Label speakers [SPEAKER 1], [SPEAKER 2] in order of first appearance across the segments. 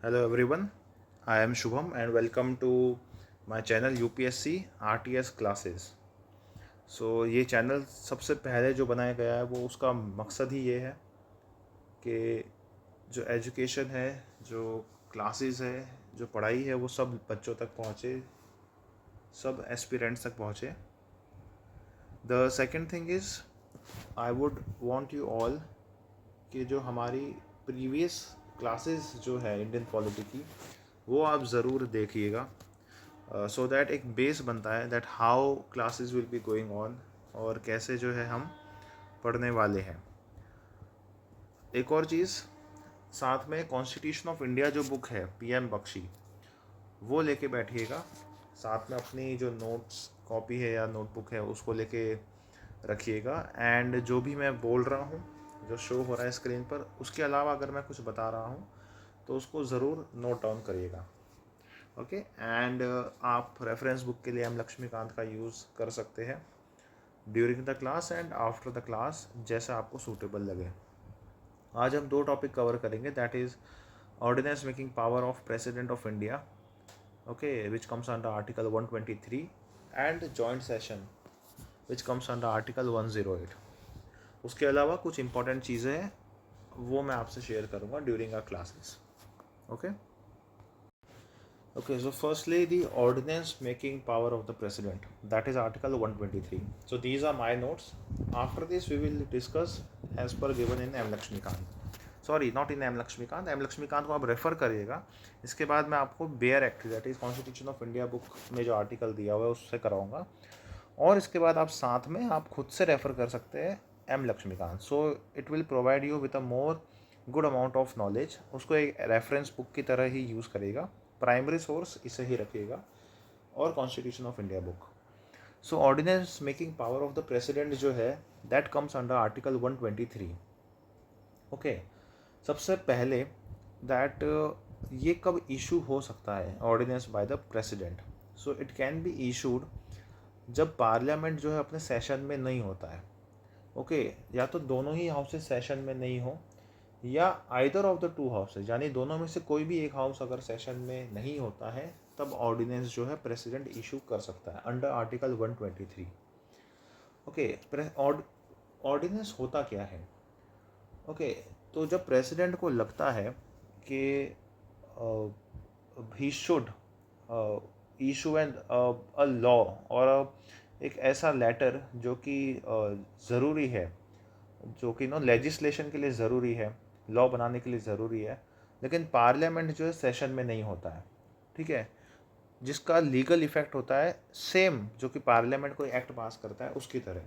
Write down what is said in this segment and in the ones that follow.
[SPEAKER 1] Hello everyone, I am Shubham and welcome to my channel UPSC RTS classes. ये channel सबसे पहले जो बनाया गया है वो उसका मकसद ही ये है कि जो एजुकेशन है, जो क्लासेस है, जो पढ़ाई है वो सब बच्चों तक पहुँचे, सब एस्पिरेंट्स तक पहुँचे. The second thing is I would want you all कि जो हमारी प्रीवियस क्लासेस जो है इंडियन पॉलिटी की वो आप ज़रूर देखिएगा, सो दैट एक बेस बनता है that how classes will be going on और कैसे जो है हम पढ़ने वाले हैं. एक और चीज़, साथ में कॉन्स्टिट्यूशन ऑफ इंडिया जो बुक है PM बख्शी वो लेके बैठिएगा. साथ में अपनी जो नोट्स कॉपी है या नोटबुक है उसको लेके रखिएगा. एंड जो भी मैं बोल रहा हूँ, जो शो हो रहा है स्क्रीन पर, उसके अलावा अगर मैं कुछ बता रहा हूँ तो उसको ज़रूर नोट डाउन करिएगा. ओके. एंड आप रेफरेंस बुक के लिए एम लक्ष्मीकांत का यूज़ कर सकते हैं during the class and after the class, जैसा आपको सूटेबल लगे. आज हम दो टॉपिक कवर करेंगे, that is ordinance making power of president of India, okay, which comes under article 123, and joint session which comes under article 108. उसके अलावा कुछ इंपॉर्टेंट चीज़ें हैं वो मैं आपसे शेयर करूँगा during our classes. Okay. Okay, so firstly, the ordinance making power of the president, that is Article 123. So these are my notes. After this, we will discuss as per given in M. Lakshmikant. Sorry, not in M Laxmikanth. M Laxmikanth को आप refer करिएगा. इसके बाद मैं आपको bare act, that is constitution of India book में जो article दिया हुआ है उससे कराऊंगा. और इसके बाद आप साथ में आप खुद से रेफ़र कर सकते हैं M Laxmikanth. So it will provide you with a more good amount of knowledge. उसको एक रेफरेंस बुक की तरह ही यूज़ करेगा. प्राइमरी सोर्स इसे ही रखिएगा और constitution of India book. So ordinance making power of the president जो है that comes under article 123. Okay. सबसे पहले दैट ये कब इशू हो सकता है ordinance by the president. So it can be issued जब पार्लियामेंट जो है अपने सेशन में नहीं होता है. ओके. या तो दोनों ही हाउसेस सेशन में नहीं हो, या either of the two houses, यानी दोनों में से कोई भी एक हाउस अगर सेशन में नहीं होता है तब ऑर्डिनेंस जो है प्रेसिडेंट इशू कर सकता है अंडर आर्टिकल 123. ओके. ऑर्डिनेंस होता क्या है. ओके. तो जब प्रेसिडेंट को लगता है कि he should issue an a law और एक ऐसा लेटर जो कि ज़रूरी है, जो कि लेजिस्लेशन के लिए ज़रूरी है, लॉ बनाने के लिए ज़रूरी है, लेकिन पार्लियामेंट जो है सेशन में नहीं होता है, ठीक है, जिसका लीगल इफ़ेक्ट होता है सेम जो कि पार्लियामेंट कोई एक्ट पास करता है उसकी तरह.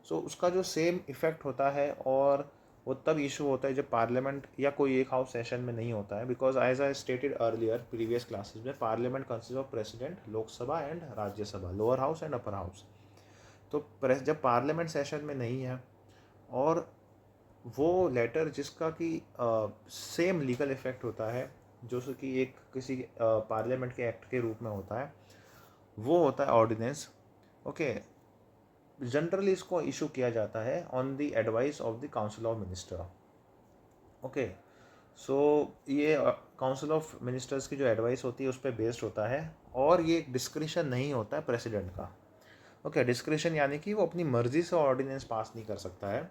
[SPEAKER 1] सो उसका जो सेम इफ़ेक्ट होता है और वो तब इशू होता है जब पार्लियामेंट या कोई एक हाउस सेशन में नहीं होता है. Because as I stated earlier previous classes में, parliament consist of president, Lok Sabha and Rajya Sabha, lower house and upper house. तो जब पार्लियामेंट सेशन में नहीं है और वो लेटर जिसका कि सेम लीगल इफ़ेक्ट होता है जो कि एक किसी पार्लियामेंट के एक्ट के रूप में होता है, वो होता है ऑर्डिनेंस. ओके. जनरली इसको इशू किया जाता है on the advice of the council of minister. Okay. So ये काउंसिल ऑफ मिनिस्टर्स की जो एडवाइस होती है उस पर बेस्ड होता है और ये एक डिस्क्रिशन नहीं होता है प्रेसिडेंट का. ओके. डिस्क्रिशन यानी कि वो अपनी मर्जी से ऑर्डिनेंस पास नहीं कर सकता है.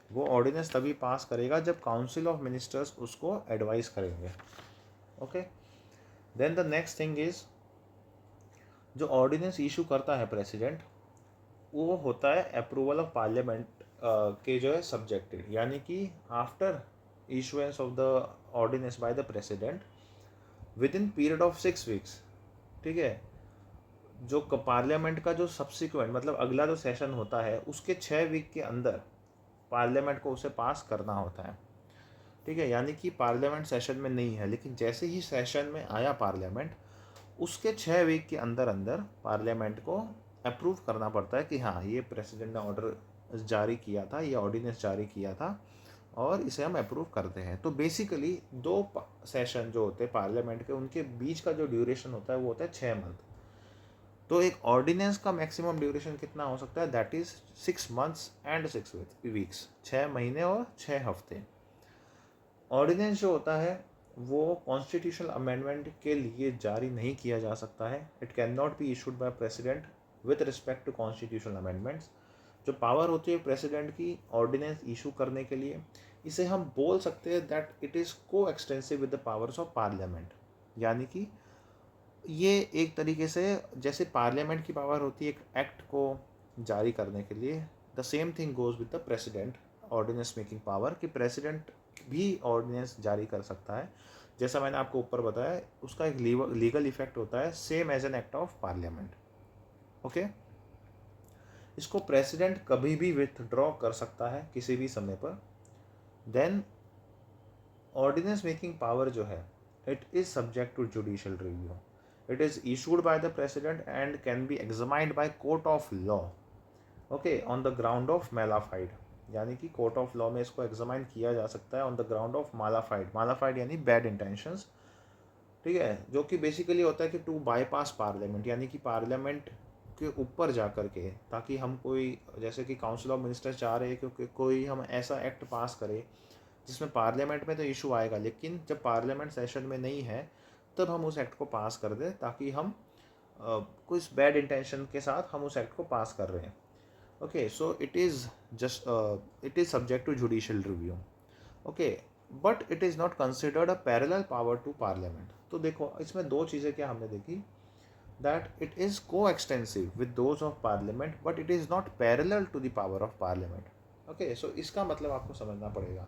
[SPEAKER 1] वो ऑर्डिनेंस तभी पास करेगा जब काउंसिल ऑफ मिनिस्टर्स उसको एडवाइस करेंगे. Okay. Then the next thing is, जो ऑर्डिनेंस इशू करता है प्रेसिडेंट वो होता है अप्रूवल ऑफ पार्लियामेंट के जो है सब्जेक्टेड, यानी कि after issuance of the ordinance by the president within period of 6 weeks. ठीक है. जो पार्लियामेंट का जो सब्सिक्वेंट मतलब अगला जो सेशन होता है उसके 6 वीक के अंदर पार्लियामेंट को उसे पास करना होता है. ठीक है. यानी कि पार्लियामेंट सेशन में नहीं है, लेकिन जैसे ही सेशन में आया पार्लियामेंट उसके 6 वीक के अंदर अंदर पार्लियामेंट को अप्रूव करना पड़ता है कि हाँ, ये प्रेसिडेंट ने ऑर्डर जारी किया था, ये ऑर्डिनेंस जारी किया था और इसे हम अप्रूव करते हैं. तो बेसिकली दो सेशन जो होते हैं पार्लियामेंट के उनके बीच का जो ड्यूरेशन होता है वो होता है 6 मंथ. तो एक ऑर्डिनेंस का मैक्सिमम ड्यूरेशन कितना हो सकता है, that is 6 months and 6 weeks, 6 महीने और 6 हफ्ते. ऑर्डिनेंस जो होता है वो कॉन्स्टिट्यूशनल अमेंडमेंट के लिए जारी नहीं किया जा सकता है. It can not be issued by president with respect to constitutional amendments. जो पावर होती है प्रेसिडेंट की ऑर्डिनेंस इशू करने के लिए, इसे हम बोल सकते हैं that it is coextensive with the powers of parliament. यानी कि ये एक तरीके से जैसे पार्लियामेंट की पावर होती है एक एक्ट को जारी करने के लिए, the same thing goes with the president ordinance making power, कि प्रेसिडेंट भी ऑर्डिनेंस जारी कर सकता है. जैसा मैंने आपको ऊपर बताया, उसका एक लीगल इफेक्ट होता है same as an act of parliament. Okay, इसको प्रेसिडेंट कभी भी विथड्रॉ कर सकता है किसी भी समय पर. देन ऑर्डिनेंस मेकिंग पावर जो है, it is subject to judicial review. It is issued by the president and can be examined by court of law. Okay, on the ground of mala fide. यानी कि कोर्ट ऑफ लॉ में इसको examine किया जा सकता है on the ground of mala fide. Mala fide यानी bad intentions. ठीक है, जो कि बेसिकली होता है कि टू बाईपास पार्लियामेंट, यानी कि पार्लियामेंट के ऊपर जा कर के, ताकि हम कोई, जैसे कि काउंसिल ऑफ मिनिस्टर्स चाह रहे हैं क्योंकि कोई हम ऐसा एक्ट पास करें जिसमें पार्लियामेंट में तो इशू आएगा, लेकिन जब पार्लियामेंट सेशन में नहीं है तब हम उस एक्ट को पास कर दें, ताकि हम कुछ बैड इंटेंशन के साथ हम उस एक्ट को पास कर रहे हैं. Okay, so it is subject to judicial review. Okay, but it is not considered a parallel power to parliament. तो देखो इसमें दो चीज़ें क्या हमने देखी, that it is coextensive with those of parliament but it is not parallel to the power of parliament. Okay, so इसका मतलब आपको समझना पड़ेगा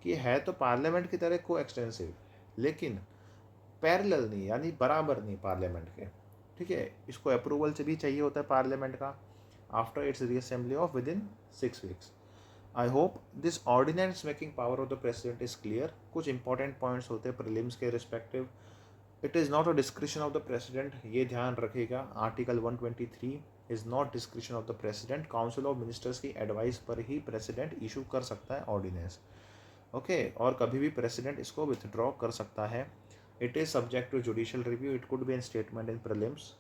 [SPEAKER 1] कि है तो पार्लियामेंट की तरह को एक्सटेंसिव, लेकिन पैरेलल नहीं, यानी बराबर नहीं पार्लियामेंट के. ठीक है, इसको अप्रूवल से भी चाहिए होता है पार्लियामेंट का after its reassembly of within 6 weeks. I hope this ordinance making power of the president is clear. कुछ इंपॉर्टेंट पॉइंट्स होते हैं प्रीलिम्स के respective. It is not a description of the president, ये ध्यान रखेगा. Article 123 is not description of the president. Council of ministers की advice पर ही प्रेसिडेंट इशू कर सकता है ऑर्डिनेंस. ओके, और कभी भी प्रेसिडेंट इसको विथड्रॉ कर सकता है. It is subject to judicial review. It could be an statement in prelims.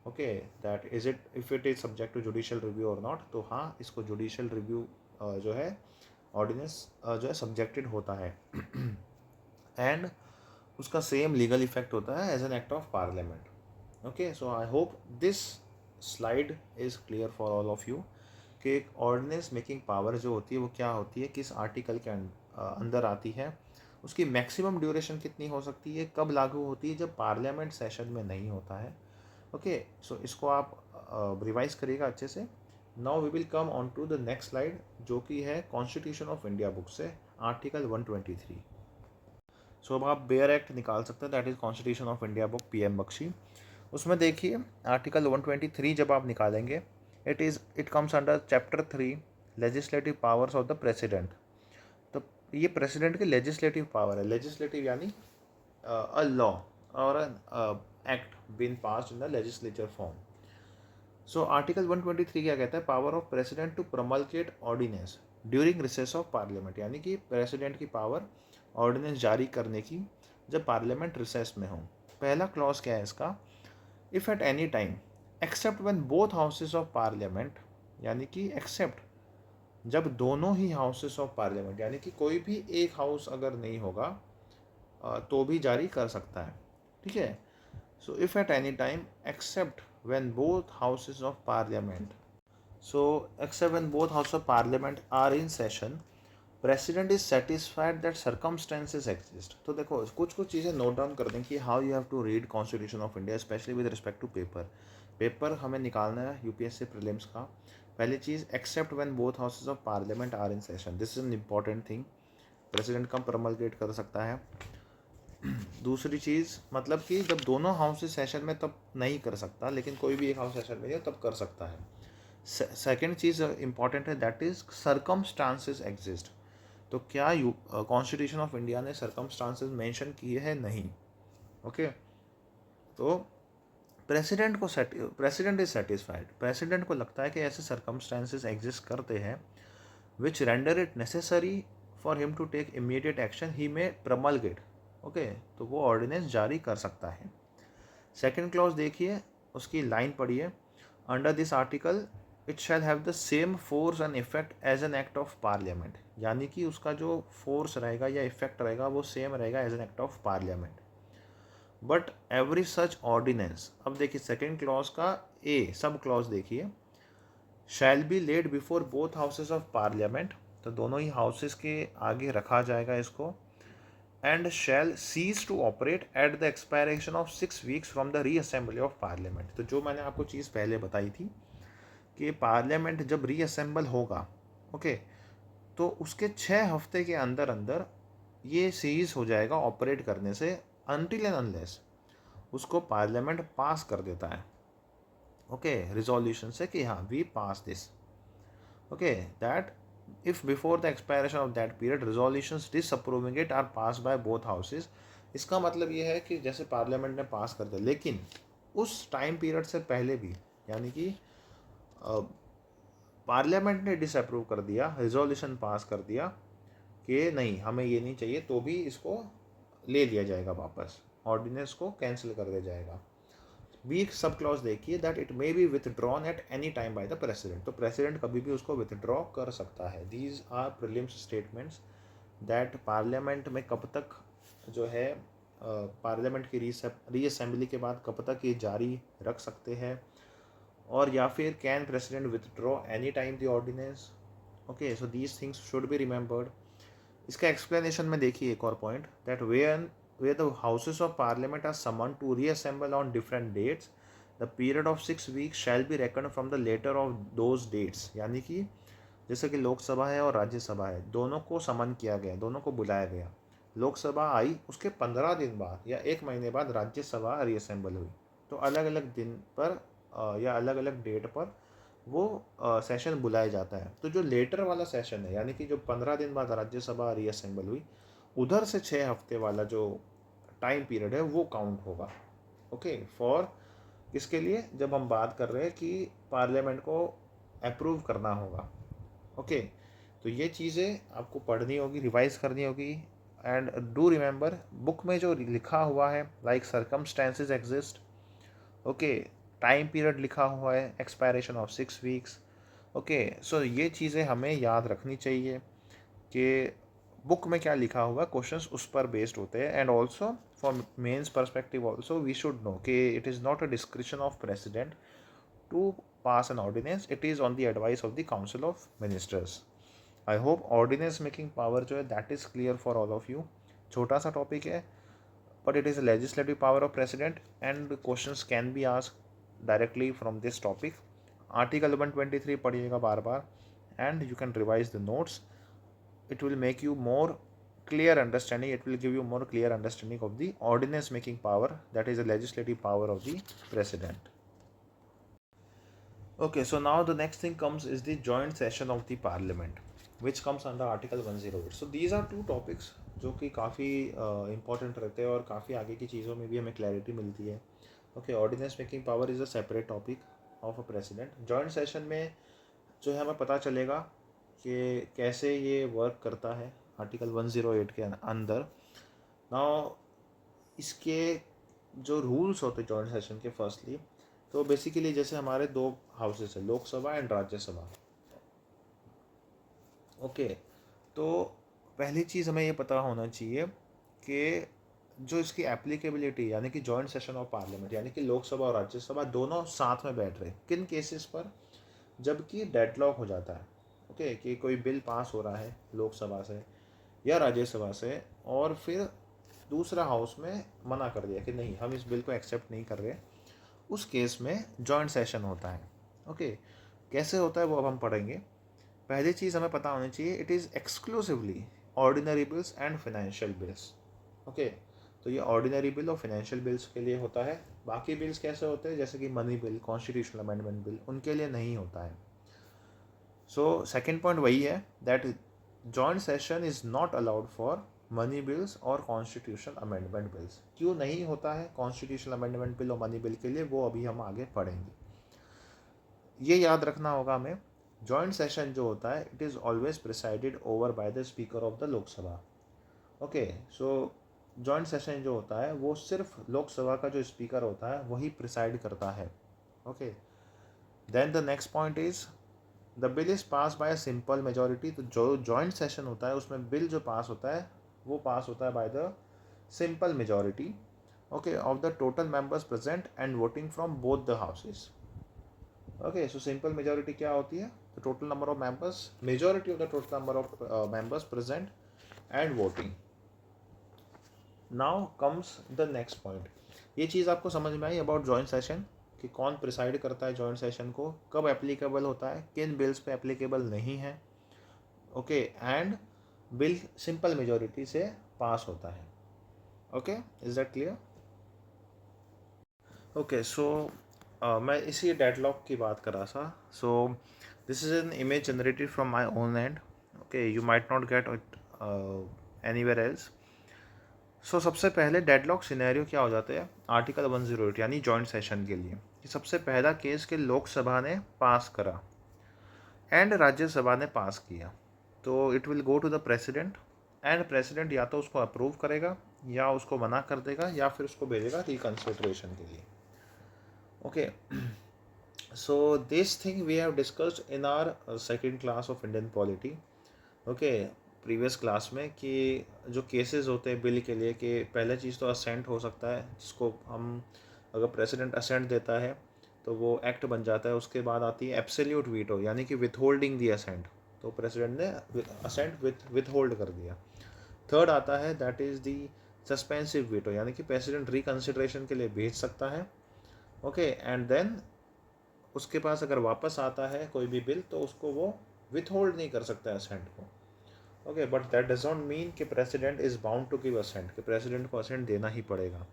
[SPEAKER 1] Okay, that is it if it is subject to judicial review और नॉट. तो हाँ, इसको जुडिशियल रिव्यू जो है ऑर्डिनेंस जो है सब्जेक्टेड होता है एंड उसका सेम लीगल इफेक्ट होता है as an act of parliament. Okay, so I hope this slide is clear for all of you कि एक ऑर्डिनेंस मेकिंग पावर जो होती है वो क्या होती है, किस आर्टिकल के अंदर आती है, उसकी मैक्सिमम ड्यूरेशन कितनी हो सकती है, कब लागू होती है, जब पार्लियामेंट सेशन में नहीं होता है. ओके, सो इसको आप रिवाइज करिएगा अच्छे से. Now we will come on to the next slide, जो कि है कॉन्स्टिट्यूशन ऑफ इंडिया बुक से आर्टिकल 123. सो अब आप बेयर एक्ट निकाल सकते हैं, that is constitution of India book PM Bakshi. उसमें देखिए आर्टिकल 123 जब आप निकालेंगे, it comes under chapter 3 legislative powers of the president. तो ये प्रेसिडेंट की लेजिस्लेटिव पावर है. लेजिस्लेटिव यानी अ लॉ और an act been passed in the legislature form. So article 123 क्या कहता है, power of president to promulgate ordinance during recess of parliament. यानी कि प्रेसिडेंट की पावर ऑर्डिनेंस जारी करने की जब पार्लियामेंट रिसेस में हो. पहला क्लॉज क्या है इसका, if at any time accept when both houses of parliament. यानी कि एक्सेप्ट जब दोनों ही हाउसेस ऑफ पार्लियामेंट, यानी कि कोई भी एक हाउस अगर नहीं होगा तो भी जारी कर सकता है. ठीक है, so if at any time except when both houses of parliament, so except when both houses of parliament are in session, president is satisfied that circumstances exist. तो देखो कुछ कुछ चीज़ें नोट डाउन कर दें कि how you have to read constitution of India specially with respect to paper हमें निकालना है UPSC प्रीलिम्स का. पहली चीज़, except when both houses of parliament are in session. This is an important thing. President can promulgate कर सकता है. दूसरी चीज़, मतलब कि जब दोनों हाउसेस सेशन में तब नहीं कर सकता, लेकिन कोई भी एक हाउस सेशन में नहीं तब कर सकता है. सेकेंड चीज़ इंपॉर्टेंट है, दैट इज़ सर्कमस्टांसेस एग्जिस्ट. तो क्या कॉन्स्टिट्यूशन ऑफ इंडिया ने सर्कमस्टांसेस मेंशन किए हैं? नहीं. ओके, तो प्रेसिडेंट इज सेटिस्फाइड. प्रेसिडेंट को लगता है कि ऐसे सर्कमस्टांसेस एग्जिस्ट करते हैं which render it necessary for him to take immediate action, he may promulgate. Okay, तो वो ऑर्डिनेंस जारी कर सकता है. सेकेंड क्लॉज देखिए, उसकी लाइन पढ़िए. Under this article it shall have the same force and effect as an act of parliament, यानी कि उसका जो फोर्स रहेगा या इफेक्ट रहेगा वो सेम रहेगा as an act of parliament. But every such ordinance, अब देखिए सेकेंड क्लॉज का ए सब क्लॉज देखिए, shall be laid before both houses of parliament, तो दोनों ही हाउसेज के आगे रखा जाएगा इसको, and shall cease to operate at the expiration of 6 weeks from the reassembly of parliament. तो जो मैंने आपको चीज़ पहले बताई थी कि पार्लियामेंट जब रीअसेंबल होगा, ओके, तो उसके 6 हफ्ते के अंदर अंदर ये सीज हो जाएगा ऑपरेट करने से, अनटिल एंड अनलेस उसको पार्लियामेंट पास कर देता है, ओके, रिजोल्यूशन से कि हाँ we pass this, okay, that if before the expiration of that period resolutions disapproving it are passed by both houses। इसका मतलब ये है कि जैसे पार्लियामेंट ने पास कर दिया, लेकिन उस टाइम पीरियड से पहले भी, यानी कि पार्लियामेंट ने डिसअप्रूव कर दिया, रिजोल्यूशन पास कर दिया कि नहीं हमें ये नहीं चाहिए, तो भी इसको ले लिया जाएगा वापस, ऑर्डिनेंस को कैंसिल कर दिया जाएगा। वीक सब क्लॉज देखिए, that it may be withdrawn at any time by the president, तो प्रेसिडेंट कभी भी उसको विथड्रॉ कर सकता है। These are prelims statements that parliament में कब तक जो है पार्लियामेंट की रीअसेंबली के बाद कब तक ये जारी रख सकते हैं, और या फिर can president withdraw any time the ordinance, okay, so these things should be remembered. इसका एक्सप्लेनेशन में देखिए एक और point, that where the houses of parliament are summoned to reassemble on different dates, the period of 6 weeks shall be reckoned from the later of those dates। यानी कि जैसे कि लोकसभा है और राज्यसभा है, दोनों को समन किया गया, दोनों को बुलाया गया, लोकसभा आई उसके 15 दिन बाद या 1 महीने बाद राज्यसभा रीअसेंबल हुई, तो अलग अलग दिन पर या अलग अलग डेट पर वो सेशन बुलाया जाता है। तो जो लेटर वाला सेशन है, यानी कि जो 15 दिन बाद राज्यसभा रीअसेंबल हुई, उधर से 6 हफ्ते वाला जो टाइम पीरियड है वो काउंट होगा, ओके, फॉर इसके लिए जब हम बात कर रहे हैं कि पार्लियामेंट को अप्रूव करना होगा, ओके। तो ये चीज़ें आपको पढ़नी होगी, रिवाइज करनी होगी, एंड डू रिमेंबर बुक में जो लिखा हुआ है like circumstances exist, okay, time period लिखा हुआ है expiration of 6 weeks, okay, so ये चीज़ें हमें याद रखनी चाहिए कि बुक में क्या लिखा हुआ, क्वेश्चंस उस पर बेस्ड होते हैं। And also for mains perspective also we should know कि it is not a description of president to pass an ordinance, it is on the advice of the council of ministers. I hope ordinance making power जो है that is clear for all of you. छोटा सा topic है, but it is a legislative power of president and questions can be asked directly from this topic. Article 123 पढ़िएगा बार बार, and you can revise the notes. It will make you more clear understanding, it will give you more clear understanding of the ordinance making power, that is the legislative power of the president. Okay, so now the next thing comes is the joint session of the parliament, which comes under article 108। so these are two topics जो कि काफ़ी important रहते हैं और काफ़ी आगे की चीज़ों में भी हमें क्लैरिटी मिलती है। Okay, ordinance making power is a separate topic of a president. Joint session में जो है हमें पता चलेगा कि कैसे ये वर्क करता है आर्टिकल 108 के अंदर। नाउ इसके जो रूल्स होते हैं जॉइंट सेशन के, फर्स्टली तो बेसिकली जैसे हमारे दो हाउसेस है, लोकसभा एंड राज्यसभा, ओके, तो पहली चीज़ हमें ये पता होना चाहिए कि जो इसकी एप्लीकेबिलिटी, यानी कि जॉइंट सेशन ऑफ पार्लियामेंट, यानी कि लोकसभा और राज्यसभा दोनों साथ में बैठ रहे, किन केसेस पर, जबकि डेडलॉक हो जाता है, ओके, कि कोई बिल पास हो रहा है लोकसभा से या राज्यसभा से और फिर दूसरा हाउस में मना कर दिया कि नहीं हम इस बिल को एक्सेप्ट नहीं कर रहे, उस केस में जॉइंट सेशन होता है, ओके। कैसे होता है वो अब हम पढ़ेंगे। पहली चीज़ हमें पता होनी चाहिए, it is exclusively ordinary bills and financial bills, okay. तो ये ऑर्डिनरी बिल और फाइनेंशियल बिल्स के लिए होता है। बाकी बिल्स कैसे होते हैं, जैसे कि money bill, constitutional amendment bill, उनके लिए नहीं होता है। सो सेकेंड पॉइंट वही है that joint session is not allowed for money bills और कॉन्स्टिट्यूशनल अमेंडमेंट बिल्स। क्यों नहीं होता है कॉन्स्टिट्यूशनल अमेंडमेंट बिल और मनी बिल के लिए, वो अभी हम आगे पढ़ेंगे। ये याद रखना होगा हमें, जॉइंट सेशन जो होता है it is always presided over by the speaker of the Lok Sabha, okay. So joint session जो होता है वो सिर्फ लोकसभा का जो स्पीकर होता है वही प्रिसाइड करता है, okay. Then the next point is the bill is pass by simple majority, तो जो जॉइंट सेशन होता है उसमें बिल जो पास होता है वो पास होता है by the simple majority, okay, of the total members present and voting from both the houses. Okay, so simple majority क्या होती है? The total number of members, majority of the total number of members present and voting. Now comes the next point. ये चीज़ आपको समझ में आई about joint session कि कौन preside करता है जॉइंट सेशन को, कब एप्लीकेबल होता है, किन बिल्स पे एप्लीकेबल नहीं है, okay, and bill simple majority से पास होता है। Okay, is that clear? Okay, so मैं इसी डेडलॉक की बात कर रहा था। So this is an image generated from my own end, okay, you might not get it anywhere else. So सबसे पहले डेडलॉक सिनेरियो क्या हो जाते हैं आर्टिकल 108 यानी जॉइंट सेशन के लिए, कि सबसे पहला केस के लोकसभा ने पास करा एंड राज्यसभा ने पास किया, तो it will go to the president and president या तो उसको अप्रूव करेगा या उसको मना कर देगा या फिर उसको भेजेगा रिकन्सिडरेशन के लिए। Okay, so this thing we have discussed in our second class of Indian polity. Okay, previous class में कि जो केसेस होते हैं बिल के लिए, कि पहले चीज़ तो असेंट हो सकता है, जिसको हम अगर प्रेसिडेंट असेंट देता है तो वो एक्ट बन जाता है। उसके बाद आती है एब्सोल्यूट वीटो यानी कि विथहोल्डिंग दी असेंट, तो प्रेसिडेंट ने असेंट विथहोल्ड कर दिया। थर्ड आता है that is the suspensive veto यानी कि प्रेसिडेंट रिकन्सिडरेशन के लिए भेज सकता है, ओके, एंड देन उसके पास अगर वापस आता है कोई भी बिल तो उसको वो विथहोल्ड नहीं कर सकता है असेंट को। Okay, but that does not mean कि president is bound to give assent, कि प्रेसिडेंट को असेंट देना ही पड़ेगा।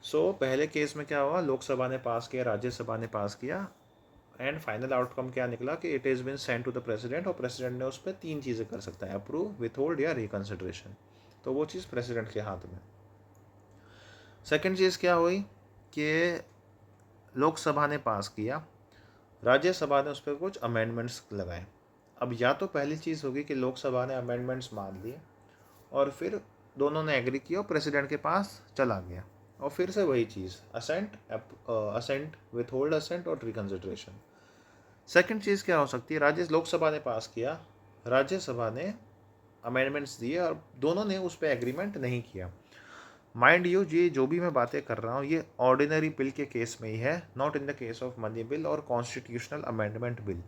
[SPEAKER 1] सो पहले केस में क्या हुआ, लोकसभा ने पास किया, राज्यसभा ने पास किया, एंड फाइनल आउटकम क्या निकला कि it is been send to the president, और प्रेसिडेंट ने उस पर 3 चीज़ें कर सकता है, अप्रूव, विथहोल्ड या रिकन्सिडरेशन। तो वो चीज़ प्रेसिडेंट के हाथ में। सेकेंड चीज़ क्या हुई कि लोकसभा ने पास किया, राज्यसभा ने उस पर कुछ अमेंडमेंट्स लगाए। अब या तो पहली चीज़ होगी कि लोकसभा ने अमेंडमेंट्स मान लिए और फिर दोनों ने एग्री किया और प्रेसिडेंट के पास चला गया, और फिर से वही चीज़ असेंट विथहोल्ड असेंट और रिकन्सिडरेशन। सेकंड चीज़ क्या हो सकती है, लोकसभा ने पास किया, राज्यसभा ने अमेंडमेंट्स दिए और दोनों ने उस पर एग्रीमेंट नहीं किया। माइंड यू, ये जो भी मैं बातें कर रहा हूँ ये ऑर्डिनरी बिल के केस में ही है, not in the case of money bill और कॉन्स्टिट्यूशनल अमेंडमेंट बिल।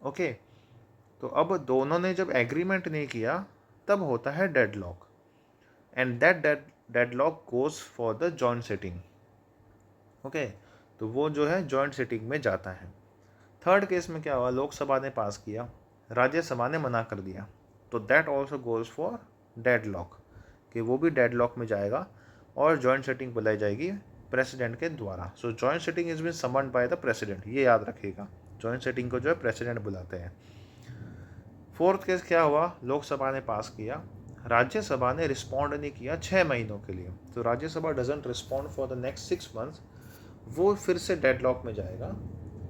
[SPEAKER 1] ओके, तो अब दोनों ने जब एग्रीमेंट नहीं किया तब होता है deadlock, and that deadlock goes for the joint sitting. Okay, तो वो जो है जॉइंट सिटिंग में जाता है। थर्ड केस में क्या हुआ, लोकसभा ने पास किया, राज्यसभा ने मना कर दिया, तो that also goes for deadlock, कि वो भी डेडलॉक में जाएगा और जॉइंट सिटिंग बुलाई जाएगी प्रेसिडेंट के द्वारा। So joint sitting is been summoned by the president, ये याद रखिएगा, जॉइंट सिटिंग को जो है प्रेसिडेंट बुलाते हैं। फोर्थ केस क्या हुआ, लोकसभा ने पास किया, राज्यसभा ने रिस्पॉन्ड नहीं किया 6 महीनों के लिए, तो Rajya Sabha doesn't respond for the next 6 months, वो फिर से डेडलॉक में जाएगा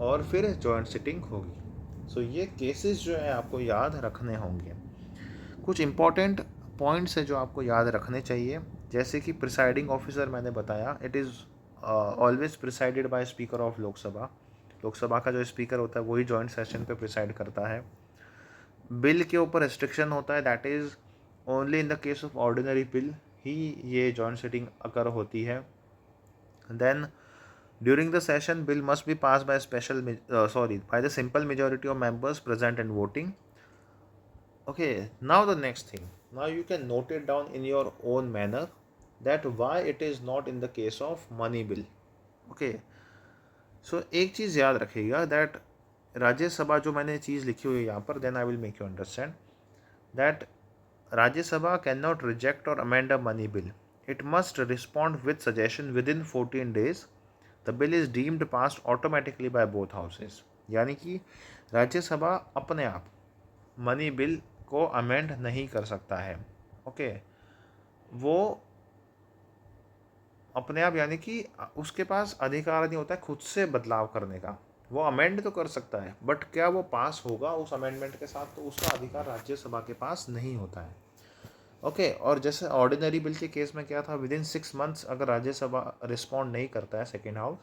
[SPEAKER 1] और फिर जॉइंट सिटिंग होगी। सो ये केसेस जो है आपको याद रखने होंगे। कुछ इंपॉर्टेंट पॉइंट्स है जो आपको याद रखने चाहिए, जैसे कि प्रिसाइडिंग ऑफिसर मैंने बताया, it is always presided bye speaker of Lok Sabha. Lok Sabha का जो स्पीकर होता है वही जॉइंट सेशन पे प्रिसाइड करता है। बिल के ऊपर रिस्ट्रिक्शन होता है, that is only in the case of ordinary bill ही ये जॉइंट सिटिंग अकर होती है। Then during the session bill must be passed by by the simple majority of members present and voting. Okay, now the next thing, now you can note it down in your own manner that why it is not in the case of money bill. Okay, so एक चीज़ याद रखिएगा that Rajya Sabha जो मैंने चीज़ लिखी हुई है यहाँ पर, then I will make you understand that Rajya Sabha cannot reject or amend a money bill. It must respond with suggestion within 14 days. The bill is deemed passed automatically by both houses. यानी कि राज्यसभा अपने आप मनी बिल को amend नहीं कर सकता है। Okay, वो अपने आप यानी कि उसके पास अधिकार नहीं होता है खुद से बदलाव करने का। वो अमेंड तो कर सकता है बट क्या वो पास होगा उस अमेंडमेंट के साथ, तो उसका अधिकार राज्यसभा के पास नहीं होता है। ओके, और जैसे ऑर्डिनरी बिल के केस में क्या था, विद इन 6 मंथ्स अगर राज्यसभा रिस्पॉन्ड नहीं करता है सेकेंड हाउस,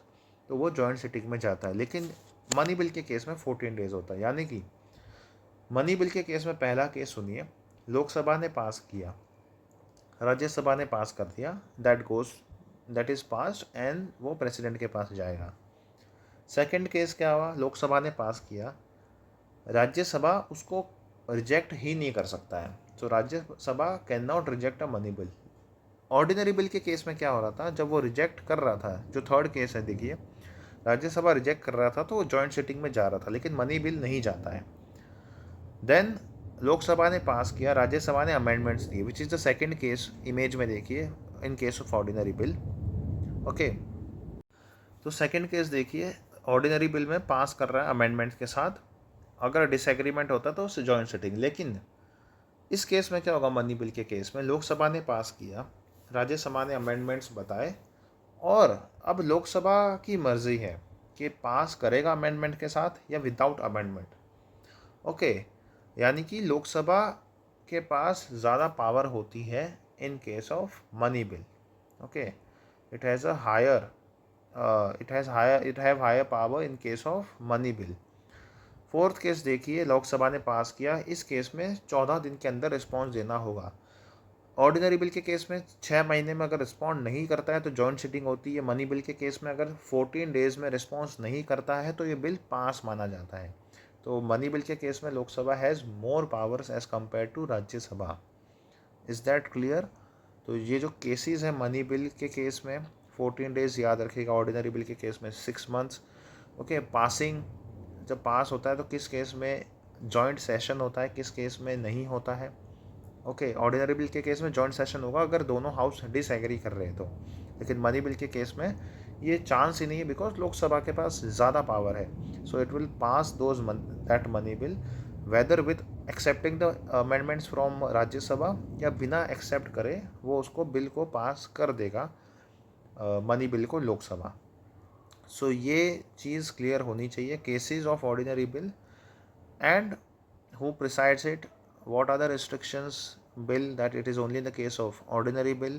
[SPEAKER 1] तो वो जॉइंट सिटिंग में जाता है। लेकिन मनी बिल के केस में 14 डेज होता है। यानी कि मनी बिल के केस में पहला केस सुनिए, लोकसभा ने पास किया, राज्यसभा ने पास कर दिया, दैट इज पास्ड एंड वो प्रेसिडेंट के पास जाएगा। सेकंड केस क्या हुआ, लोकसभा ने पास किया, राज्यसभा उसको रिजेक्ट ही नहीं कर सकता है। तो Rajya Sabha can not reject a money bill. Ordinary bill के केस में क्या हो रहा था, जब वो रिजेक्ट कर रहा था, जो थर्ड केस है देखिए, राज्यसभा रिजेक्ट कर रहा था तो वो जॉइंट सिटिंग में जा रहा था, लेकिन मनी बिल नहीं जाता है। देन लोकसभा ने पास किया, राज्यसभा ने अमेंडमेंट्स दिए, which is the second case, image में देखिए, इन case of ordinary bill. Okay, तो सेकंड केस देखिए, ऑर्डिनरी बिल में पास कर रहा है अमेंडमेंट्स के साथ, अगर डिसएग्रीमेंट होता तो उससे जॉइंट सिटिंग। लेकिन इस केस में क्या होगा, मनी बिल के केस में लोकसभा ने पास किया, राज्यसभा ने अमेंडमेंट्स बताए, और अब लोकसभा की मर्जी है कि पास करेगा अमेंडमेंट के साथ या विदाउट अमेंडमेंट। ओके, यानी कि लोकसभा के पास ज़्यादा पावर होती है in case of money bill. Okay, it has a higher it have higher power in case of money bill. Fourth case देखिए, लोकसभा ने पास किया, इस केस में 14 दिन के अंदर रिस्पॉन्स देना होगा। ऑर्डिनरी बिल के केस में 6 महीने में अगर रिस्पॉन्ड नहीं करता है तो जॉइंट सिटिंग होती है। मनी बिल के केस में अगर 14 डेज में रिस्पॉन्स नहीं करता है तो ये बिल पास माना जाता है। तो मनी बिल के केस में Lok Sabha has more powers as compare to Rajya Sabha. Is that clear? तो ये जो केसेस हैं मनी बिल के केस में 14 डेज याद रखिएगा, ऑर्डिनरी बिल के केस में 6 मंथ्स। ओके, पासिंग जब पास होता है तो किस केस में जॉइंट सेशन होता है, किस केस में नहीं होता है। ओके, ऑर्डिनरी बिल के केस में जॉइंट सेशन होगा अगर दोनों हाउस डिसएग्री कर रहे हैं तो, लेकिन मनी बिल के केस में ये चांस ही नहीं है, बिकॉज लोकसभा के पास ज़्यादा पावर है। So it will pass that money bill whether with accepting the amendments from Rajya Sabha या बिना एक्सेप्ट करे वो उसको बिल को पास कर देगा, मनी बिल को लोकसभा। सो ये चीज़ क्लियर होनी चाहिए, cases of ordinary bill and who presides it, what are the restrictions bill, that it is only in the case of ordinary bill,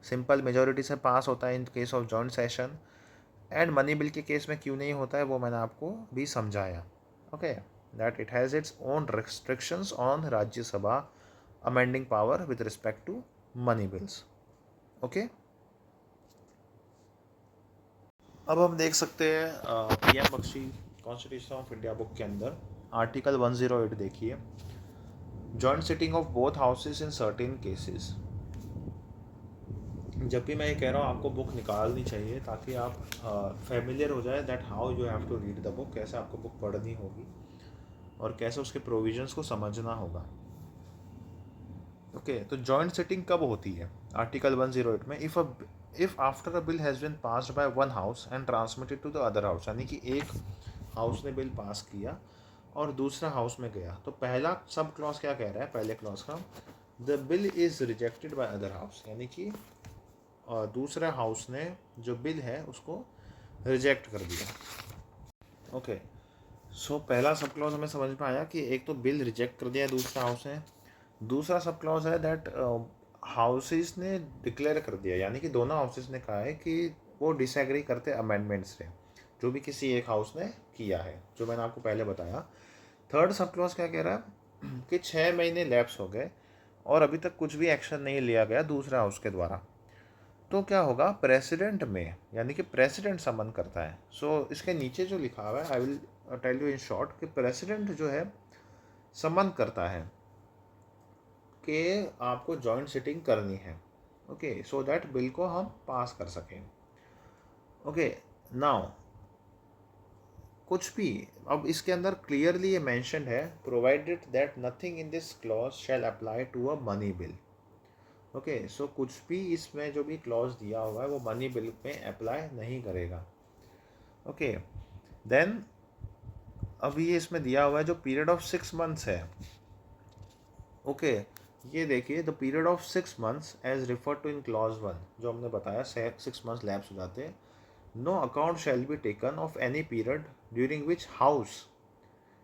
[SPEAKER 1] simple majority से पास होता है in case of joint session, and money bill के case में क्यों नहीं होता है वो मैंने आपको भी समझाया। Okay, that it has its own restrictions on Rajya Sabha amending power with respect to money bills. Okay, अब हम देख सकते हैं PM Bakshi constitution of India book के अंदर आर्टिकल 108 देखिए, joint sitting of both houses in certain cases. जब भी मैं ये कह रहा हूँ आपको बुक निकालनी चाहिए ताकि आप फेमिलियर हो जाए that how you have to read the book, कैसे आपको बुक पढ़नी होगी और कैसे उसके प्रोविजंस को समझना होगा। ओके, तो जॉइंट सिटिंग कब होती है आर्टिकल 108 में, if after a bill has been passed by one house and transmitted to the other house, यानी कि एक हाउस ने बिल पास किया और दूसरा हाउस में गया, तो पहला सब क्लॉज क्या कह रहा है, पहले क्लॉज का, the bill is rejected by other house, यानी कि दूसरा हाउस ने जो बिल है उसको रिजेक्ट कर दिया। ओके, सो पहला सब क्लॉज हमें समझ में आया कि एक तो बिल रिजेक्ट कर दिया दूसरा हाउस ने, दूसरा सब क्लॉज है दैट हाउसेस ने डिक्लेयर कर दिया, यानी कि दोनों हाउसेस ने कहा है कि वो डिसएग्री करते अमेंडमेंट से जो भी किसी एक हाउस ने किया है, जो मैंने आपको पहले बताया। थर्ड सब क्लॉज क्या कह रहा है कि 6 महीने लैप्स हो गए और अभी तक कुछ भी एक्शन नहीं लिया गया दूसरा हाउस के द्वारा, तो क्या होगा, प्रेसिडेंट में, यानी कि प्रेसिडेंट समन करता है। सो इसके नीचे जो लिखा हुआ है, I will tell you in short, कि प्रेसिडेंट जो है समन करता है कि आपको जॉइंट सिटिंग करनी है। ओके, सो दैट बिल को हम पास कर सकें। ओके, नाउ कुछ भी, अब इसके अंदर क्लियरली ये मेंशन्ड है, provided that nothing in this clause shall apply to a money bill. Okay, so कुछ भी इसमें जो भी क्लॉज दिया हुआ है वो मनी बिल में अप्लाई नहीं करेगा। ओके, देन अब ये इसमें दिया हुआ है जो पीरियड ऑफ 6 मंथ्स है। ओके, ये देखिए, the period of 6 months as refer to in clause 1, जो हमने बताया 6 मंथ्स लैप्स हो जाते हैं। No account shall be taken of any period during which house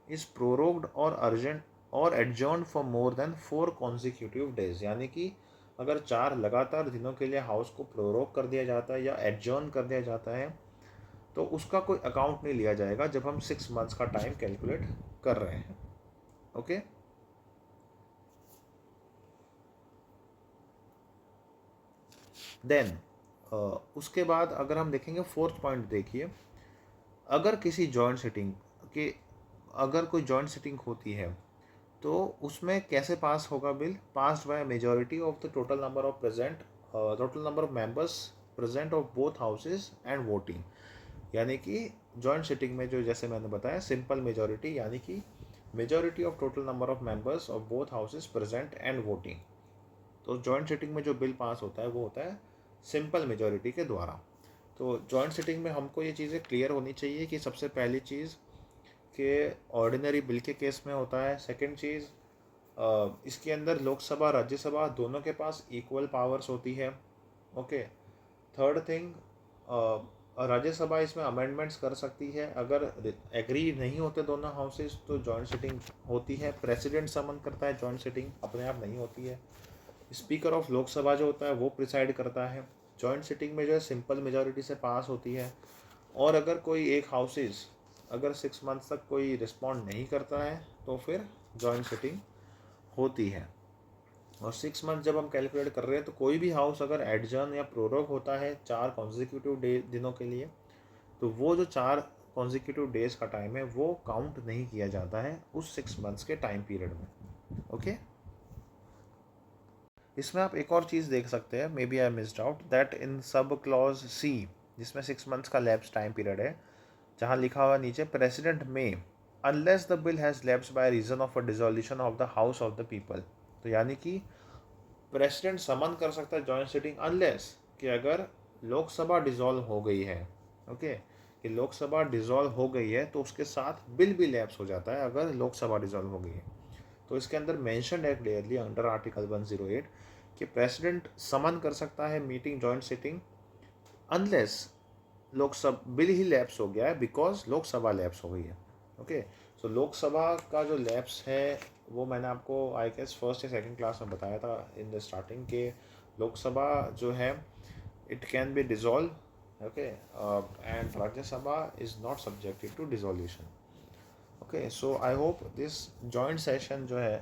[SPEAKER 1] is prorogued or adjourned or adjourn for more than 4 consecutive days, यानी कि अगर 4 लगातार दिनों के लिए हाउस को प्रोरोग कर दिया जाता है या एडजर्न कर दिया जाता है तो उसका कोई अकाउंट नहीं लिया जाएगा जब हम 6 मंथ्स का टाइम कैलकुलेट कर रहे हैं। ओके, देन उसके बाद अगर हम देखेंगे फोर्थ पॉइंट, देखिए अगर किसी जॉइंट सिटिंग के अगर कोई जॉइंट सिटिंग होती है तो उसमें कैसे पास होगा bill? Passed by majority of the total number of members present of both houses and voting. यानी कि जॉइंट सिटिंग में जो, जैसे मैंने बताया, सिंपल मेजॉरिटी, यानी कि majority of total number of members of both houses present and voting. तो जॉइंट सिटिंग में जो बिल पास होता है वो होता है सिंपल मेजॉरिटी के द्वारा। तो जॉइंट सिटिंग में हमको ये चीज़ें क्लियर होनी चाहिए कि सबसे पहली चीज़ कि ऑर्डिनरी बिल के केस में होता है। सेकंड चीज़, इसके अंदर लोकसभा राज्यसभा दोनों के पास इक्वल पावर्स होती है। ओके, थर्ड थिंग, राज्यसभा इसमें अमेंडमेंट्स कर सकती है। अगर एग्री नहीं होते दोनों हाउसेस तो जॉइंट सिटिंग होती है। प्रेसिडेंट समन करता है, जॉइंट सिटिंग अपने आप नहीं होती है। स्पीकर ऑफ लोकसभा जो होता है वो प्रिसाइड करता है। जॉइंट सिटिंग में जो है सिंपल मेजॉरिटी से पास होती है। और अगर कोई एक हाउसेस अगर 6 मंथ्स तक कोई रिस्पॉन्ड नहीं करता है तो फिर जॉइंट सिटिंग होती है। और 6 मंथ जब हम कैलकुलेट कर रहे हैं तो कोई भी हाउस अगर एडजर्न या प्रोरोग होता है 4 कॉन्जिक्यूटिव दिनों के लिए, तो वो जो 4 कॉन्जिक्यूटिव डेज का टाइम है वो काउंट नहीं किया जाता है उस 6 मंथ्स के टाइम पीरियड में। ओके, इसमें आप एक और चीज़ देख सकते हैं, maybe I missed out that in sub clause सी, जिसमें 6 मंथ्स का लैप्स टाइम पीरियड है, जहाँ लिखा हुआ नीचे प्रेसिडेंट में unless the bill has lapse by reason of a dissolution of the house of the people. तो यानी कि प्रेसिडेंट समन कर सकता है जॉइंट सिटिंग अनलेस कि अगर लोकसभा डिसॉल्व हो गई है। ओके, कि लोकसभा डिसॉल्व हो गई है तो उसके साथ बिल भी लैप्स हो जाता है अगर लोकसभा डिसॉल्व हो गई है। तो इसके अंदर मेंशन है क्लियरली अंडर आर्टिकल 108 कि प्रेसिडेंट समन कर सकता है meeting joint sitting unless Lok Sabha bill ही लैप्स हो गया है, बिकॉज लोकसभा लैप्स हो गई है। ओके, सो लोकसभा का जो लैप्स है वो मैंने आपको आई गेस फर्स्ट या सेकंड क्लास में बताया था इन द स्टार्टिंग के लोकसभा जो है it can be dissolve. Okay, and Rajya Sabha is not subjected to dissolution. Okay, so I hope this joint session जो है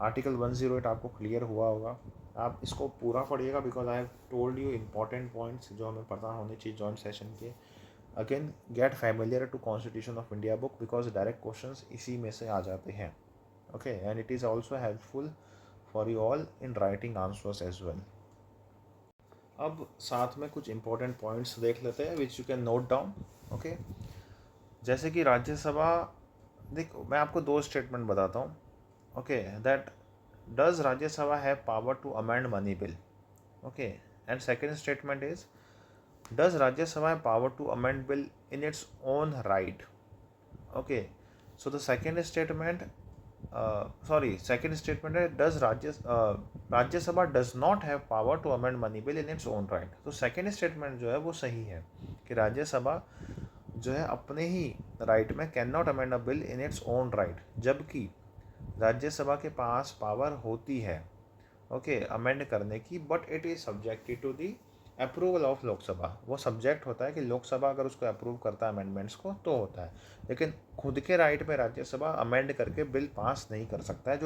[SPEAKER 1] आर्टिकल 108 आपको क्लियर हुआ होगा। आप इसको पूरा पढ़िएगा because I have told you important points जो हमें पता होने चाहिए जॉइंट सेशन के। Again get familiar to constitution of India book because direct questions इसी में से आ जाते हैं। Okay, and it is also helpful for you all in writing answers as well. अब साथ में कुछ इंपॉर्टेंट पॉइंट्स देख लेते हैं which you can note down. Okay, जैसे कि राज्यसभा, देखो मैं आपको 2 स्टेटमेंट बताता हूँ। Okay, that does Rajya Sabha have power to amend money bill? Okay, and second statement is does Rajya Sabha have power to amend bill in its own right? Okay, so the second statement second statement है does Rajya Sabha does not have power to amend money bill in its own right. तो second statement जो है वो सही है कि राज्यसभा जो है अपने ही राइट में can not amend a bill in its own right, जबकि राज्यसभा के पास पावर होती है ओके अमेंड करने की, but it is subjected to the approval of Lok Sabha. वो सब्जेक्ट होता है कि लोकसभा अगर उसको अप्रूव करता है अमेंडमेंट्स को तो होता है, लेकिन खुद के राइट में राज्यसभा अमेंड करके बिल पास नहीं कर सकता है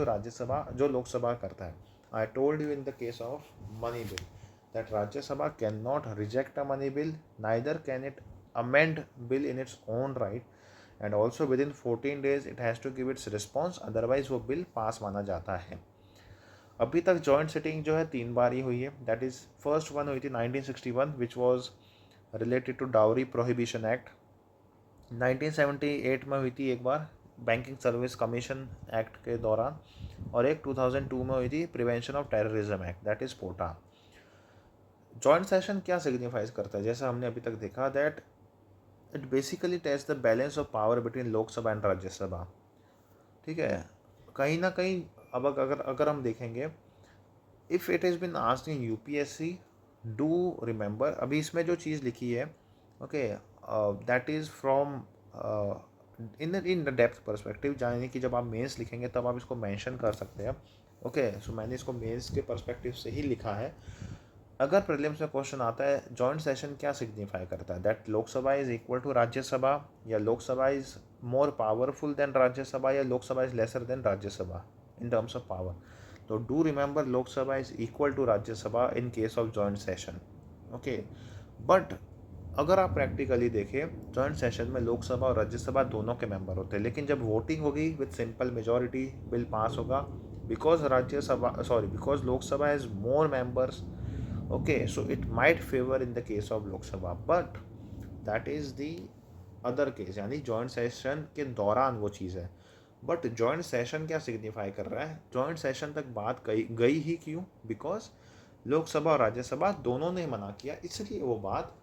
[SPEAKER 1] जो लोकसभा करता है। I told you in the case of money bill that Rajya Sabha can not reject a money bill, neither can it amend bill in its own right, and also within 14 days it has to give its response, otherwise वो bill pass माना जाता है। अभी तक joint sitting जो है 3 बार ही हुई है। दैट इज़ फर्स्ट वन हुई थी 1961 which was related to dowry prohibition act. 1978 में हुई थी एक बार बैंकिंग सर्विस कमीशन एक्ट के दौरान, और एक 2002 में हुई थी prevention of terrorism act, that is POTA. Joint session क्या सिग्निफाइज करता है? जैसा हमने अभी तक देखा that it basically test the balance of power between Lok Sabha and Rajya Sabha. ठीक है, कहीं ना कहीं अब अगर हम देखेंगे, if it is bin asked in UPSC, do remember अभी इसमें जो चीज़ लिखी है okay that is from in the depth perspective, यानी कि जब आप मेंस लिखेंगे तब आप इसको मेंशन कर सकते हैं। ओके, सो मैंने इसको मेंस के परस्पेक्टिव से ही लिखा है। अगर प्रीलिम्स में क्वेश्चन आता है जॉइंट सेशन क्या सिग्निफाई करता है, that Lok Sabha is equal to Rajya Sabha, या Lok Sabha is more powerful than Rajya Sabha, या Lok Sabha is lesser than Rajya Sabha in terms of power. तो do remember Lok Sabha is equal to Rajya Sabha in case of joint session. Okay, but अगर आप प्रैक्टिकली देखें joint session में लोकसभा और राज्यसभा दोनों के मेंबर होते हैं, लेकिन जब वोटिंग होगी with simple majority bill pass होगा, because Lok Sabha has more members. Okay, so it might favour in the case of Lok Sabha, but that is the other case, यानी जॉइंट सेशन के दौरान वो चीज़ है। बट जॉइंट सेशन क्या सिग्निफाई कर रहा है, जॉइंट सेशन तक बात गई ही क्यों, बिकॉज लोकसभा और राज्यसभा दोनों ने मना किया, इसलिए वो बात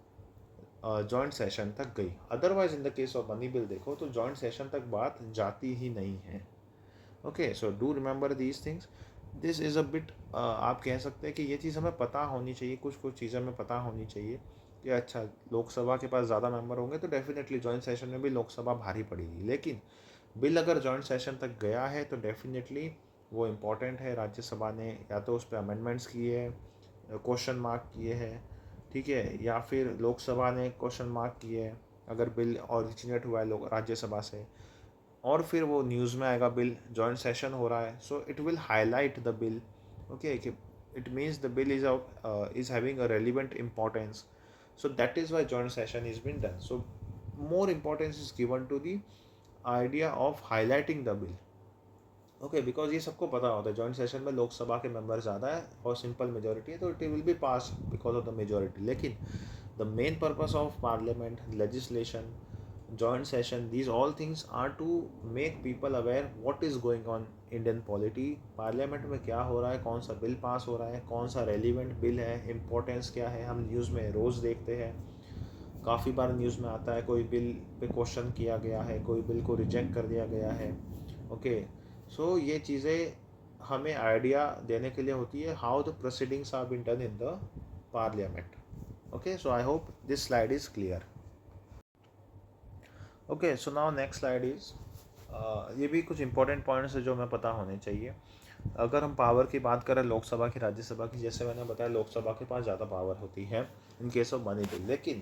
[SPEAKER 1] जॉइंट सेशन तक गई। Otherwise in the case of money bill देखो तो जॉइंट सेशन तक बात जाती ही नहीं है। Okay, so do remember these things. This is a bit, आप कह सकते हैं कि ये चीज़ हमें पता होनी चाहिए, कुछ चीज़ें हमें पता होनी चाहिए कि अच्छा लोकसभा के पास ज़्यादा मेंबर होंगे तो डेफिनेटली जॉइंट सेशन में भी लोकसभा भारी पड़ेगी, लेकिन बिल अगर जॉइंट सेशन तक गया है तो डेफिनेटली वो इम्पॉर्टेंट है। राज्यसभा ने या तो उस पर अमेंडमेंट्स किए हैं, क्वेश्चन मार्क किए हैं, ठीक है, या फिर लोकसभा ने क्वेश्चन मार्क किए हैं अगर बिल ऑरिजिनेट हुआ है राज्यसभा से, और फिर वो न्यूज़ में आएगा बिल जॉइंट सेशन हो रहा है, so it will highlight the bill. Okay, it means the bill is having a relevant importance, so that is why joint session is been done, so more importance is given to the idea of highlighting the bill। Okay, because ये सबको पता होता है joint session में लोकसभा के member ज़्यादा है और सिंपल मेजोरिटी है, तो it will be pass because of the majority. लेकिन the main purpose of parliament, legislation, joint session, these all things are to make people aware what is going on Indian polity, parliament में क्या हो रहा है, कौन सा bill pass हो रहा है, कौन सा रेलिवेंट बिल है, इम्पोर्टेंस क्या है। हम न्यूज़ में रोज़ देखते हैं, काफ़ी बार न्यूज़ में आता है कोई बिल पे क्वेश्चन किया गया है, कोई बिल को रिजेक्ट कर दिया गया है। ओके, सो ये चीज़ें हमें आइडिया देने के लिए होती है how the proceedings are been done in the parliament. Okay, so I hope this slide is clear. Okay, so now next slide is, ये भी कुछ इंपॉर्टेंट पॉइंट्स है जो हमें पता होने चाहिए। अगर हम पावर की बात करें लोकसभा की, राज्यसभा की, जैसे मैंने बताया लोकसभा के पास ज़्यादा पावर होती है in case of money bill, लेकिन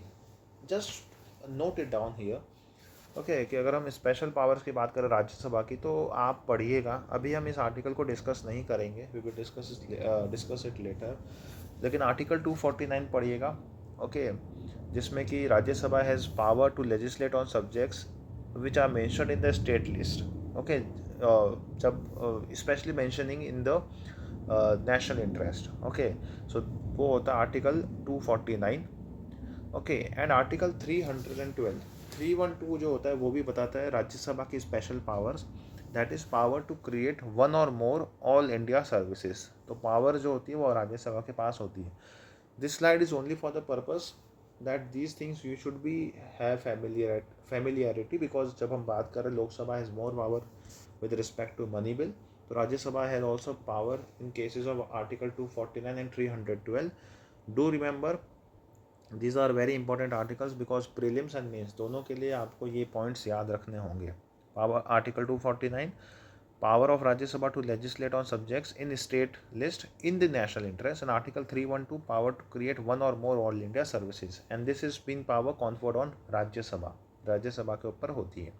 [SPEAKER 1] just note it down here. Okay, कि अगर हम स्पेशल पावर्स की बात करें राज्यसभा की तो आप पढ़िएगा, अभी हम इस आर्टिकल को डिस्कस नहीं करेंगे, we will discuss it later, लेकिन आर्टिकल 249 पढ़िएगा। ओके, जिसमें कि Rajya Sabha has power to legislate on subjects which are mentioned in the state list. Okay, जब specially mentioning in the national interest. Okay, so वो होता है आर्टिकल 249। ओके, एंड आर्टिकल 312 जो होता है वो भी बताता है राज्यसभा की special powers, that is power to create one or more all India services. तो पावर जो होती है वो राज्यसभा के पास होती है। This slide is only for the purpose that these things you should be have familiarity, because जब हम बात करें Lok Sabha has more power with respect to money bill, तो Rajya Sabha has also power in cases of article 249 and 312। Do remember these are very important articles because prelims and mains दोनों के लिए आपको ये पॉइंट्स याद रखने होंगे। Power article 249, power of Rajya Sabha to legislate on subjects in state list in the national interest, and article 312 power to create one or more all India services, and this is being power conferred on Rajya Sabha के ऊपर होती है।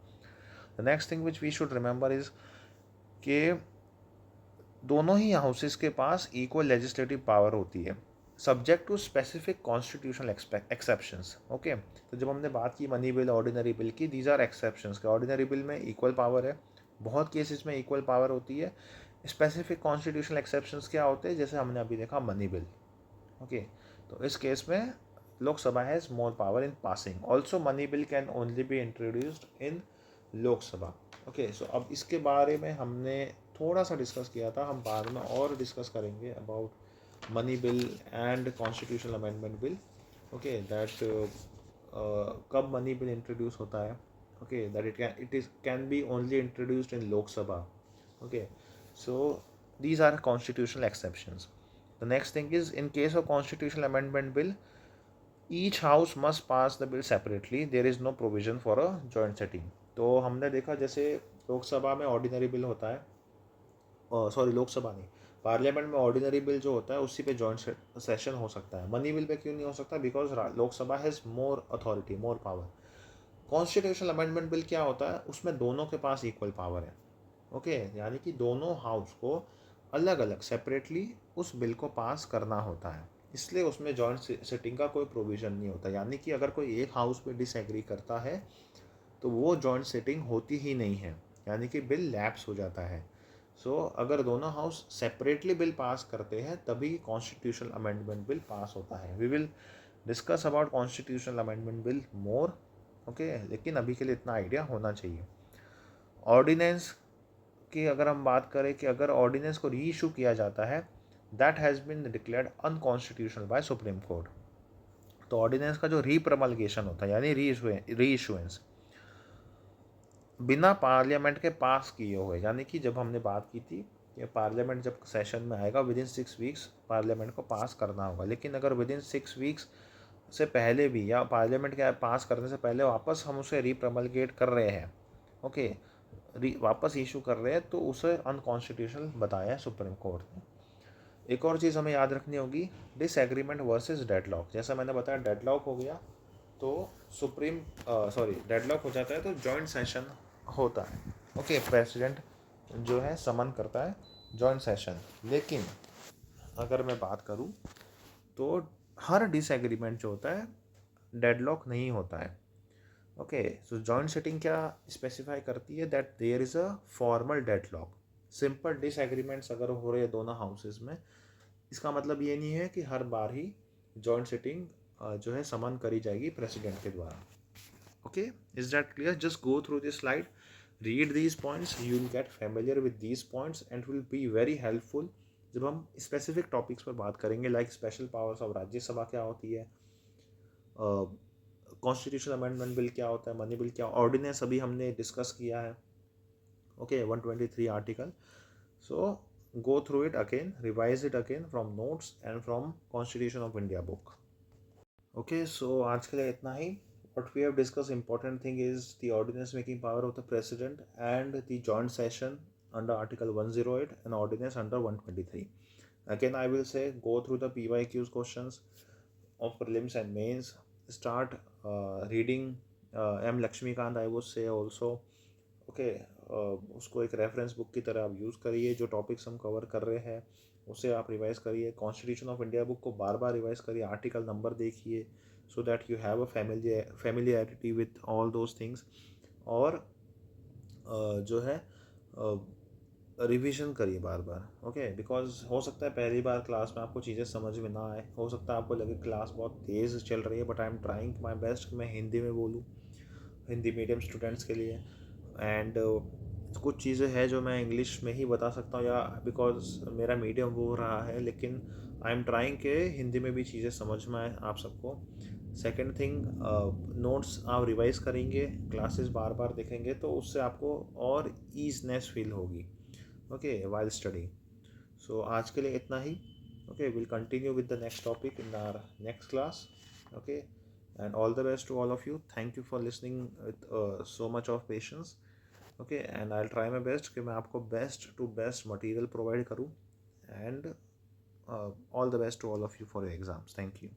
[SPEAKER 1] The next thing which we should remember is कि दोनों ही houses के पास equal legislative power होती है subject to specific constitutional exceptions. Okay, तो जब हमने बात की मनी बिल, ऑर्डिनरी बिल की, दीज आर एक्सेप्शंस के ऑर्डिनरी बिल में इक्वल पावर है, बहुत केसेस में इक्वल पावर होती है। स्पेसिफिक कॉन्स्टिट्यूशनल एक्सेप्शंस क्या होते हैं, जैसे हमने अभी देखा मनी बिल। ओके, तो इस केस में Lok Sabha has more power in passing, also money bill can only be introduced in Lok Sabha. Okay, so अब इसके बारे में हमने थोड़ा सा डिस्कस किया था, हम बाद में और डिस्कस करेंगे about money bill and constitutional amendment bill. Okay, that कब मनी बिल इंट्रोड्यूस होता है, okay, that it can B only introduced in Lok Sabha. Okay, so these are constitutional exceptions. The next thing is, in case of constitutional amendment bill, each house must pass the bill separately, there is no provision for a joint sitting। तो हमने देखा जैसे लोकसभा में ordinary bill होता है, sorry Lok Sabha नहीं, parliament में ordinary bill जो होता है उसी पे जॉइंट सेशन हो सकता है, मनी बिल पे क्यों नहीं हो सकता? Because Lok Sabha has more authority, more power. Constitutional amendment bill क्या होता है? उसमें दोनों के पास इक्वल पावर है। ओके, यानी कि दोनों हाउस को अलग अलग सेपरेटली उस बिल को पास करना होता है, इसलिए उसमें जॉइंट सिटिंग का कोई प्रोविज़न नहीं होता। यानी कि अगर कोई एक हाउस पे डिसएग्री करता है तो वो जॉइंट सिटिंग होती ही नहीं है, यानी कि बिल लैप्स हो जाता है। सो अगर दोनों हाउस सेपरेटली बिल पास करते हैं तभी कॉन्स्टिट्यूशनल अमेंडमेंट बिल पास होता है। We will discuss about constitutional amendment bill more, okay, लेकिन अभी के लिए इतना आइडिया होना चाहिए। ऑर्डिनेंस की अगर हम बात करें कि अगर ऑर्डिनेंस को री इशू किया जाता है, that has been declared unconstitutional by supreme court. तो ऑर्डिनेंस का जो रीप्रमलगेशन होता है यानी री इशुएंस बिना पार्लियामेंट के पास किए हुए, यानी कि जब हमने बात की थी कि पार्लियामेंट जब सेशन में आएगा विद इन 6 वीक्स पार्लियामेंट को पास करना होगा, लेकिन अगर विद इन 6 वीक्स से पहले भी या पार्लियामेंट के पास करने से पहले वापस हम उसे रीप्रमलगेट कर रहे हैं, ओके, वापस इशू कर रहे हैं, तो उसे अनकॉन्स्टिट्यूशनल बताया है सुप्रीम कोर्ट ने। एक और चीज़ हमें याद रखनी होगी, डिसएग्रीमेंट वर्सेस डेडलॉक। जैसा मैंने बताया डेडलॉक हो गया तो डेडलॉक हो जाता है तो जॉइंट सेशन होता है, ओके, प्रेसिडेंट जो है समन करता है जॉइंट सेशन। लेकिन अगर मैं बात करूँ तो हर डिसएग्रीमेंट जो होता है डेडलॉक नहीं होता है, ओके। सो जॉइंट सिटिंग क्या स्पेसिफाई करती है? That there is a formal deadlock. Simple disagreements अगर हो रहे हैं दोनों हाउसेज में, इसका मतलब ये नहीं है कि हर बार ही जॉइंट सिटिंग जो है समन करी जाएगी प्रेसिडेंट के द्वारा, okay. Is that clear? Just go through this slide, read these points, you will get familiar with these points and will be very helpful जब हम स्पेसिफिक टॉपिक्स पर बात करेंगे, like special powers of Rajya Sabha क्या होती है, कॉन्स्टिट्यूशनल अमेंडमेंट बिल क्या होता है, मनी बिल क्या, ऑर्डिनेंस अभी हमने डिस्कस किया है, okay, 123 article. So go through it again, revise it again from notes and from Constitution of India book. Okay, so आज के लिए इतना ही. What we have discussed important thing is the ordinance making power of the president and the joint session under Article 108 and ordinance under 123. Again, I will say go through the PYQs questions of prelims and mains. Start reading M. Lakshmikant, I would say also. Okay, उसको एक reference book की तरह आप use करिए। जो topics हम cover कर रहे हैं उसे आप रिवाइज़ करिए। कॉन्स्टिट्यूशन ऑफ इंडिया बुक को बार बार रिवाइज़ करिए, आर्टिकल नंबर देखिए, so that you have a familiarity with all those things. और जो है रिवीजन करिए बार बार, ओके, बिकॉज हो सकता है पहली बार क्लास में आपको चीज़ें समझ में ना आए, हो सकता है आपको लगे क्लास बहुत तेज़ चल रही है, but I am trying my best कि मैं हिंदी में बोलूँ हिंदी मीडियम स्टूडेंट्स के लिए। एंड कुछ चीज़ें हैं जो मैं इंग्लिश में ही बता सकता हूँ, या बिकॉज मेरा मीडियम वो रहा है, लेकिन आई एम ट्राइंग के हिंदी में भी चीज़ें समझ में आए आप सबको। सेकेंड थिंग, नोट्स आप रिवाइज करेंगे, क्लासेस बार बार देखेंगे तो उससे आपको और ईजनेस फील होगी, ओके, वाइल स्टडी। सो आज के लिए इतना ही, okay, will continue with the next topic in our next class, okay, and all the best to all of you. Thank you for listening with so much of patience, okay, and I'll try my best कि मैं आपको best to best material provide करूँ, and all the best to all of you for your exams. Thank you.